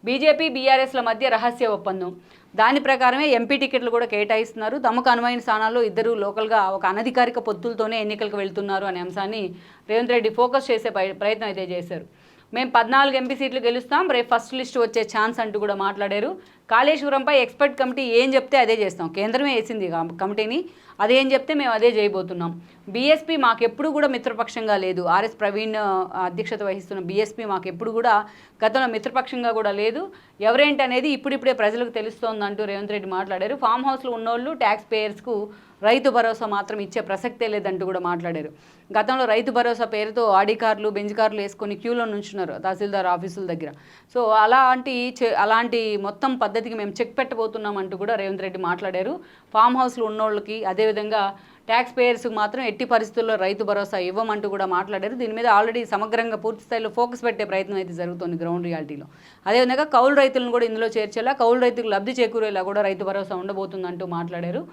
BJP బీఆర్ఎస్ల మధ్య రహస్య ఒప్పందం. దాని ప్రకారమే ఎంపీ టికెట్లు కూడా కేటాయిస్తున్నారు. తమకు అనువైన స్థానాల్లో ఇద్దరు లోకల్గా ఒక అనధికారిక పొత్తులతోనే ఎన్నికలకు వెళ్తున్నారు అనే అంశాన్ని రేవంత్ రెడ్డి ఫోకస్ చేసే ప్రయత్నం అయితే చేశారు. మేము 14 ఎంపీ సీట్లు గెలుస్తాం, రేపు ఫస్ట్ లిస్ట్ వచ్చే ఛాన్స్ అంటూ కూడా మాట్లాడారు. కాళేశ్వరంపై ఎక్స్పర్ట్ కమిటీ ఏం చెప్తే అదే చేస్తాం, కేంద్రమే వేసింది కమిటీని, అదేం చెప్తే మేము అదే చేయబోతున్నాం. బీఎస్పీ మాకెప్పుడు కూడా మిత్రపక్షంగా లేదు. ఆర్ఎస్ ప్రవీణ్ అధ్యక్షత వహిస్తున్న బీఎస్పీ మాకెప్పుడు కూడా గతంలో మిత్రపక్షంగా కూడా లేదు. ఎవరేంటి అనేది ఇప్పుడిప్పుడే ప్రజలకు తెలుస్తోందంటూ రేవంత్ రెడ్డి మాట్లాడారు. ఫామ్ హౌస్లో ఉన్నోళ్ళు ట్యాక్స్ పేయర్స్కు రైతు భరోసా మాత్రం ఇచ్చే ప్రసక్తే లేదంటూ కూడా మాట్లాడారు. గతంలో రైతు భరోసా పేరుతో ఆడి కార్లు, బెంజ్ కార్లు వేసుకొని క్యూలో నుంచున్నారు తహసీల్దార్ ఆఫీసుల దగ్గర. సో అలాంటి మొత్తం పద్ధతికి మేము చెక్ పెట్టబోతున్నాం అంటూ కూడా రేవంత్ రెడ్డి మాట్లాడారు. ఫామ్ హౌస్లో ఉన్నోళ్ళకి, అదేవిధంగా ట్యాక్స్ పేయర్స్కి మాత్రం ఎట్టి పరిస్థితుల్లో రైతు భరోసా ఇవ్వమంటూ కూడా మాట్లాడారు. దీని మీద ఆల్రెడీ సమగ్రంగా పూర్తి స్థాయిలో ఫోకస్ పెట్టే ప్రయత్నం అయితే జరుగుతుంది గ్రౌండ్ రియాలిటీలో. అదేవిధంగా కౌలు రైతులను కూడా ఇందులో చేర్చేలా, కౌలు రైతులకు లబ్ధి చేకూరేలా కూడా రైతు భరోసా ఉండబోతుందంటూ మాట్లాడారు.